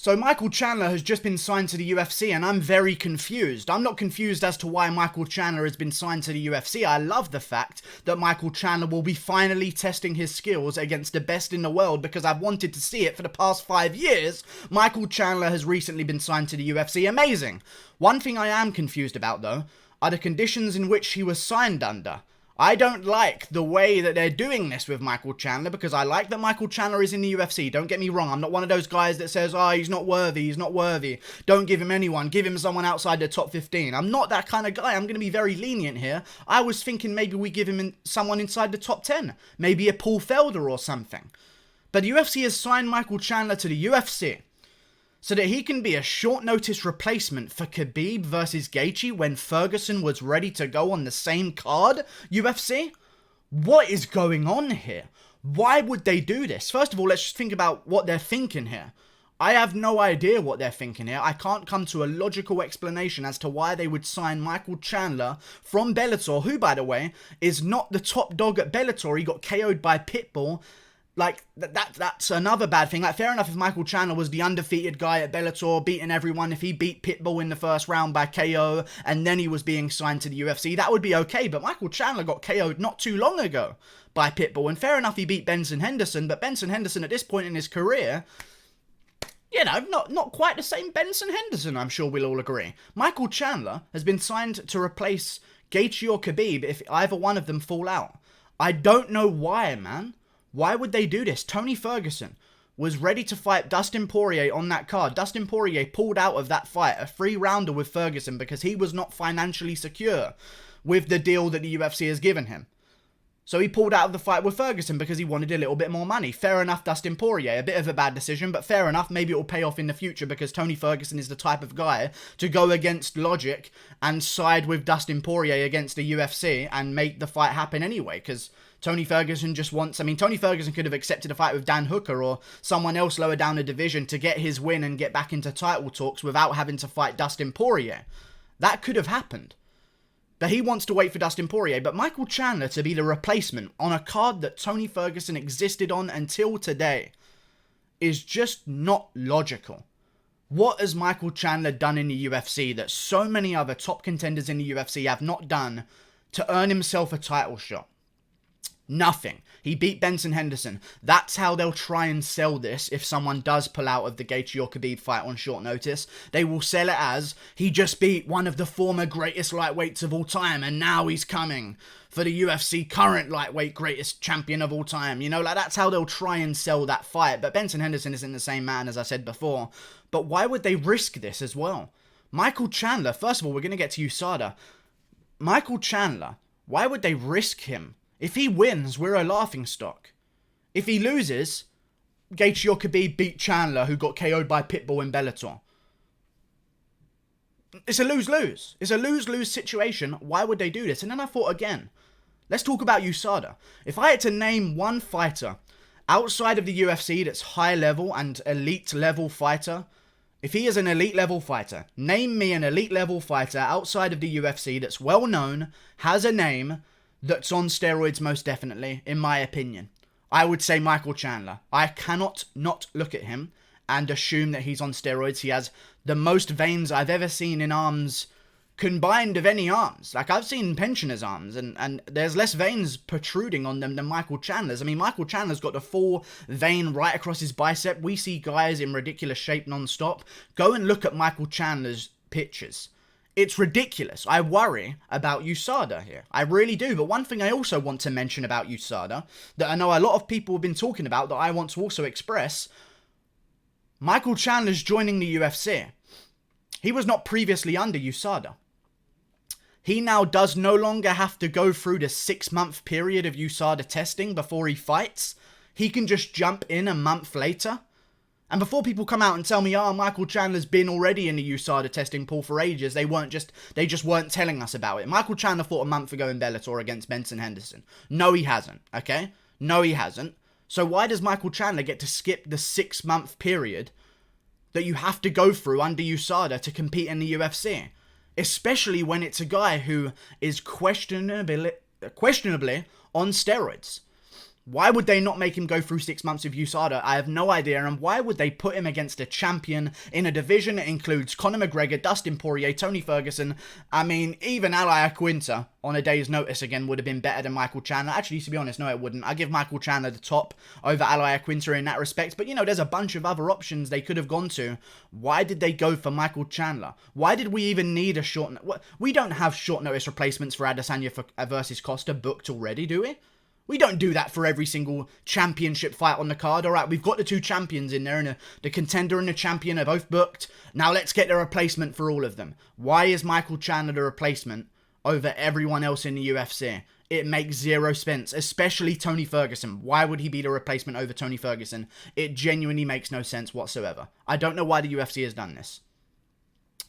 So Michael Chandler has just been signed to the UFC and I'm very confused. I'm not confused as to why Michael Chandler has been signed to the UFC. I love the fact that Michael Chandler will be finally testing his skills against the best in the world because I've wanted to see it for the past 5 years. Michael Chandler has recently been signed to the UFC. Amazing. One thing I am confused about though are the conditions in which he was signed under. I don't like the way that they're doing this with Michael Chandler because I like that Michael Chandler is in the UFC. Don't get me wrong. I'm not one of those guys that says, oh, he's not worthy. Don't give him anyone. Give him someone outside the top 15. I'm not that kind of guy. I'm going to be very lenient here. I was thinking maybe we give him someone inside the top 10. Maybe a Paul Felder or something. But the UFC has signed Michael Chandler to the UFC so that he can be a short notice replacement for Khabib versus Gaethje when Ferguson was ready to go on the same card, UFC? What is going on here? Why would they do this? First of all, let's just think about what they're thinking here. I have no idea what they're thinking here. I can't come to a logical explanation as to why they would sign Michael Chandler from Bellator, who, by the way, is not the top dog at Bellator. He got KO'd by Pitbull. Like, that's another bad thing. Like, fair enough if Michael Chandler was the undefeated guy at Bellator, beating everyone. If he beat Pitbull in the first round by KO, and then he was being signed to the UFC, that would be okay. But Michael Chandler got KO'd not too long ago by Pitbull. And fair enough, he beat Benson Henderson. But Benson Henderson, at this point in his career, you know, not quite the same Benson Henderson, I'm sure we'll all agree. Michael Chandler has been signed to replace Gaethje or Khabib if either one of them fall out. I don't know why, man. Why would they do this? Tony Ferguson was ready to fight Dustin Poirier on that card. Dustin Poirier pulled out of that fight, a 3-rounder with Ferguson, because he was not financially secure with the deal that the UFC has given him. So he pulled out of the fight with Ferguson because he wanted a little bit more money. Fair enough, Dustin Poirier. A bit of a bad decision, but fair enough. Maybe it will pay off in the future because Tony Ferguson is the type of guy to go against logic and side with Dustin Poirier against the UFC and make the fight happen anyway, because Tony Ferguson just wants... I mean, Tony Ferguson could have accepted a fight with Dan Hooker or someone else lower down the division to get his win and get back into title talks without having to fight Dustin Poirier. That could have happened. But he wants to wait for Dustin Poirier. But Michael Chandler to be the replacement on a card that Tony Ferguson existed on until today is just not logical. What has Michael Chandler done in the UFC that so many other top contenders in the UFC have not done to earn himself a title shot? Nothing. He beat Benson Henderson. That's how they'll try and sell this if someone does pull out of the Gaethje or Khabib fight on short notice. They will sell it as, he just beat one of the former greatest lightweights of all time and now he's coming for the UFC current lightweight greatest champion of all time. You know, like that's how they'll try and sell that fight. But Benson Henderson isn't the same man as I said before. But why would they risk this as well? Michael Chandler, first of all, we're going to get to USADA. Michael Chandler, why would they risk him? If he wins, we're a laughingstock. If he loses, Gaethje or Khabib beat Chandler, who got KO'd by Pitbull in Bellator. It's a lose-lose. It's a lose-lose situation. Why would they do this? And then I thought again, let's talk about USADA. If I had to name one fighter outside of the UFC that's high-level and elite-level fighter, if he is an elite-level fighter, name me an elite-level fighter outside of the UFC that's well-known, has a name, that's on steroids most definitely, in my opinion. I would say Michael Chandler. I cannot not look at him and assume that he's on steroids. He has the most veins I've ever seen in arms combined of any arms. Like, I've seen pensioners' arms, and there's less veins protruding on them than Michael Chandler's. I mean, Michael Chandler's got the full vein right across his bicep. We see guys in ridiculous shape non-stop. Go and look at Michael Chandler's pictures. It's ridiculous. I worry about USADA here. I really do. But one thing I also want to mention about USADA, that I know a lot of people have been talking about, that I want to also express, Michael Chandler's joining the UFC. He was not previously under USADA. He now does no longer have to go through the 6-month period of USADA testing before he fights. He can just jump in a month later. And before people come out and tell me, oh, Michael Chandler's been already in the USADA testing pool for ages, they just weren't telling us about it. Michael Chandler fought a month ago in Bellator against Benson Henderson. No, he hasn't, okay? No, he hasn't. So why does Michael Chandler get to skip the 6-month period that you have to go through under USADA to compete in the UFC? Especially when it's a guy who is questionably on steroids. Why would they not make him go through 6 months of USADA? I have no idea. And why would they put him against a champion in a division that includes Conor McGregor, Dustin Poirier, Tony Ferguson? I mean, even Ali Abdelaziz on a day's notice again would have been better than Michael Chandler. Actually, to be honest, no, it wouldn't. I give Michael Chandler the top over Ali Abdelaziz in that respect. But, you know, there's a bunch of other options they could have gone to. Why did they go for Michael Chandler? Why did we even need a short... We don't have short notice replacements for Adesanya versus Costa booked already, do we? We don't do that for every single championship fight on the card. All right, we've got the 2 champions in there, and the contender and the champion are both booked. Now let's get the replacement for all of them. Why is Michael Chandler the replacement over everyone else in the UFC? It makes zero sense, especially Tony Ferguson. Why would he be the replacement over Tony Ferguson? It genuinely makes no sense whatsoever. I don't know why the UFC has done this.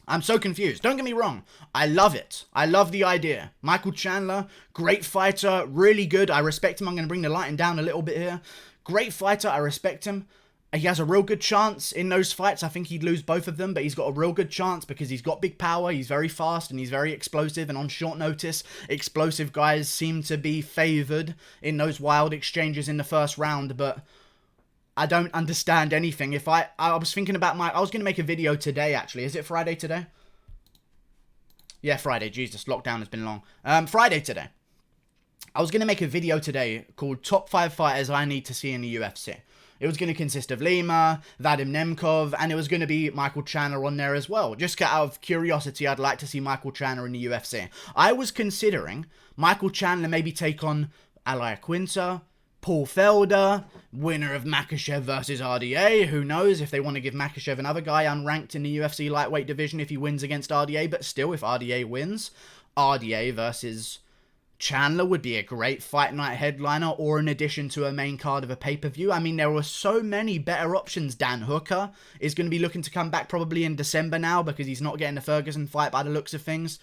I'm so confused. Don't get me wrong. I love it. I love the idea. Michael Chandler, great fighter, really good. I respect him. I'm going to bring the lighting down a little bit here. Great fighter. I respect him. He has a real good chance in those fights. I think he'd lose both of them, but he's got a real good chance because he's got big power. He's very fast and he's very explosive. And on short notice, explosive guys seem to be favored in those wild exchanges in the first round, but I don't understand anything. If I was thinking about I was going to make a video today, actually. Is it Friday today? Yeah, Friday. Jesus, lockdown has been long. Friday today. I was going to make a video today called Top 5 Fighters I Need to See in the UFC. It was going to consist of Lima, Vadim Nemkov, and it was going to be Michael Chandler on there as well. Just out of curiosity, I'd like to see Michael Chandler in the UFC. I was considering Michael Chandler maybe take on Ali Abdelaziz, Paul Felder, winner of Makhachev versus RDA. Who knows if they want to give Makhachev another guy unranked in the UFC lightweight division if he wins against RDA. But still, if RDA wins, RDA versus Chandler would be a great fight night headliner or an addition to a main card of a pay-per-view. I mean, there were so many better options. Dan Hooker is going to be looking to come back probably in December now because he's not getting the Ferguson fight by the looks of things.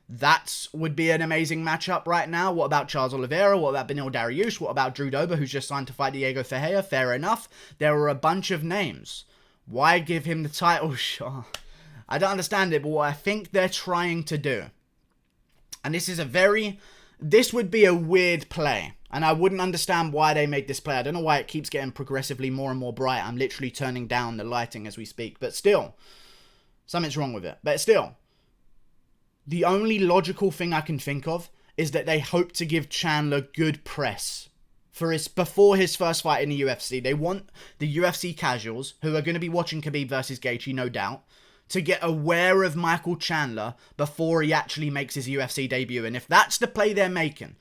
That would be an amazing matchup right now. What about Charles Oliveira? What about Beneil Dariush? What about Drew Dober, who's just signed to fight Diego Ferreira? Fair enough. There were a bunch of names. Why give him the title shot? I don't understand it, but what I think they're trying to do, and this would be a weird play, and I wouldn't understand why they made this play. I don't know why it keeps getting progressively more and more bright. I'm literally turning down the lighting as we speak, but still, something's wrong with it. But still, the only logical thing I can think of is that they hope to give Chandler good press before his first fight in the UFC. They want the UFC casuals, who are going to be watching Khabib versus Gaethje, no doubt, to get aware of Michael Chandler before he actually makes his UFC debut. And if that's the play they're making,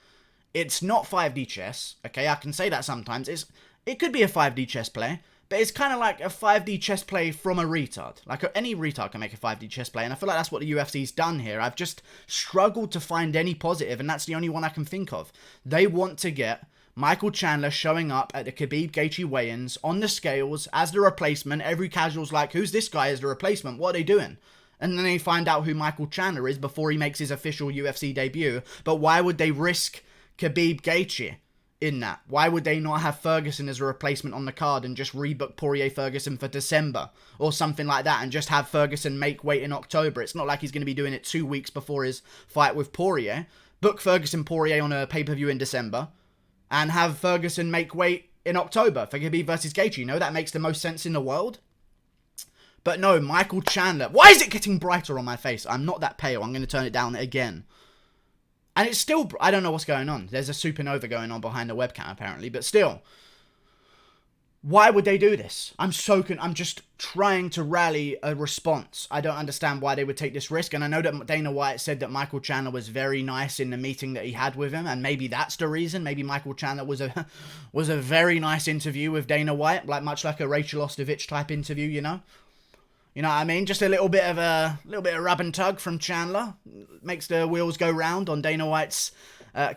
it's not 5D chess. Okay, I can say that sometimes. It could be a 5D chess play, but it's kind of like a 5D chess play from a retard. Like, any retard can make a 5D chess play, and I feel like that's what the UFC's done here. I've just struggled to find any positive, and that's the only one I can think of. They want to get Michael Chandler showing up at the Khabib Gaethje weigh-ins on the scales as the replacement. Every casual's like, who's this guy as the replacement? What are they doing? And then they find out who Michael Chandler is before he makes his official UFC debut. But why would they risk Khabib Gaethje in that? Why would they not have Ferguson as a replacement on the card and just rebook Poirier Ferguson for December or something like that and just have Ferguson make weight in October? It's not like he's going to be doing it 2 weeks before his fight with Poirier. Book Ferguson Poirier on a pay-per-view in December and have Ferguson make weight in October for Khabib versus Gaethje. You know, that makes the most sense in the world. But no, Michael Chandler. Why is it getting brighter on my face? I'm not that pale. I'm going to turn it down again. And it's still, I don't know what's going on. There's a supernova going on behind the webcam, apparently. But still, why would they do this? I'm just trying to rally a response. I don't understand why they would take this risk. And I know that Dana White said that Michael Chandler was very nice in the meeting that he had with him. And maybe that's the reason. Maybe Michael Chandler was a very nice interview with Dana White. Much like a Rachel Ostovich type interview, you know? You know what I mean? Just a little bit of rub and tug from Chandler makes the wheels go round on Dana White's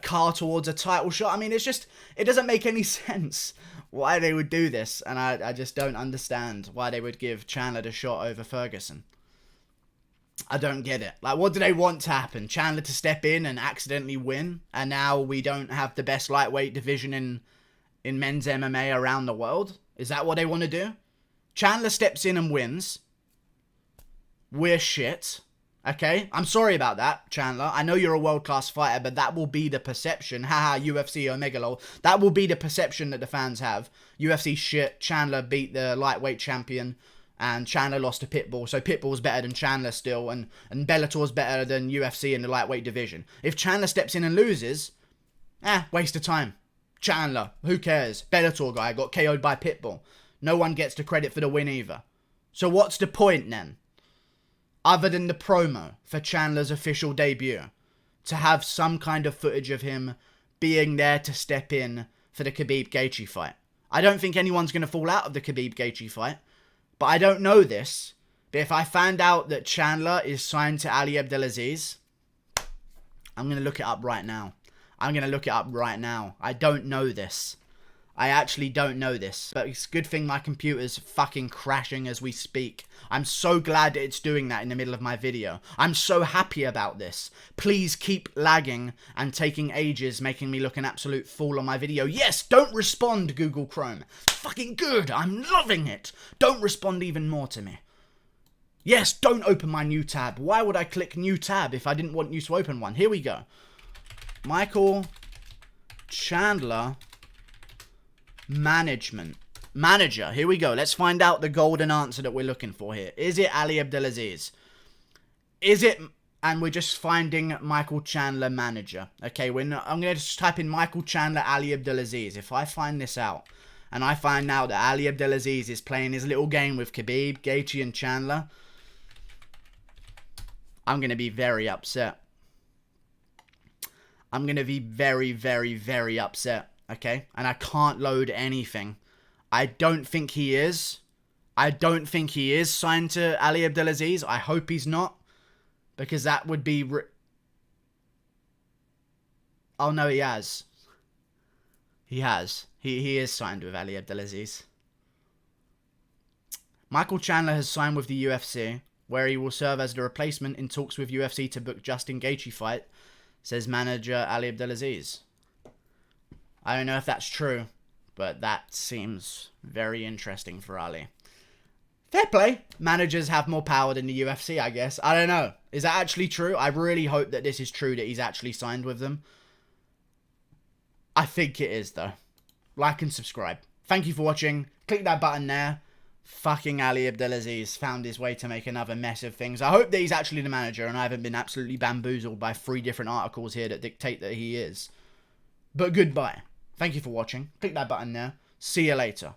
car towards a title shot. I mean, it doesn't make any sense why they would do this, and I just don't understand why they would give Chandler the shot over Ferguson. I don't get it. Like, what do they want to happen? Chandler to step in and accidentally win, and now we don't have the best lightweight division in men's MMA around the world? Is that what they want to do? Chandler steps in and wins. We're shit. Okay? I'm sorry about that, Chandler. I know you're a world-class fighter, but that will be the perception. Haha, UFC Omega lol. That will be the perception that the fans have. UFC shit. Chandler beat the lightweight champion, and Chandler lost to Pitbull. So Pitbull's better than Chandler still, and Bellator's better than UFC in the lightweight division. If Chandler steps in and loses, waste of time. Chandler, who cares? Bellator guy got KO'd by Pitbull. No one gets the credit for the win either. So what's the point then? Other than the promo for Chandler's official debut, to have some kind of footage of him being there to step in for the Khabib Gaethje fight. I don't think anyone's going to fall out of the Khabib Gaethje fight, but I don't know this. But if I found out that Chandler is signed to Ali Abdelaziz, I'm going to look it up right now. I don't know this. I actually don't know this. But it's a good thing my computer's fucking crashing as we speak. I'm so glad that it's doing that in the middle of my video. I'm so happy about this. Please keep lagging and taking ages, making me look an absolute fool on my video. Yes, don't respond, Google Chrome. Fucking good. I'm loving it. Don't respond even more to me. Yes, don't open my new tab. Why would I click new tab if I didn't want you to open one? Here we go. Michael Chandler manager. Here we go. Let's find out the golden answer that we're looking for here. Is it Ali Abdelaziz? Is it? And we're just finding Michael Chandler manager. Okay, I'm going to just type in Michael Chandler Ali Abdelaziz. If I find this out, and I find out that Ali Abdelaziz is playing his little game with Khabib, Gaethje, and Chandler, I'm going to be very upset. I'm going to be very, very, very upset. Okay? And I can't load anything. I don't think he is. I don't think he is signed to Ali Abdelaziz. I hope he's not. Because that would be... Oh, no, he has. He has. He is signed with Ali Abdelaziz. Michael Chandler has signed with the UFC, where he will serve as the replacement in talks with UFC to book Justin Gaethje fight, says manager Ali Abdelaziz. I don't know if that's true, but that seems very interesting for Ali. Fair play. Managers have more power than the UFC, I guess. I don't know. Is that actually true? I really hope that this is true, that he's actually signed with them. I think it is, though. Like and subscribe. Thank you for watching. Click that button there. Fucking Ali Abdelaziz found his way to make another mess of things. I hope that he's actually the manager and I haven't been absolutely bamboozled by 3 different articles here that dictate that he is. But goodbye. Thank you for watching. Click that button there. See you later.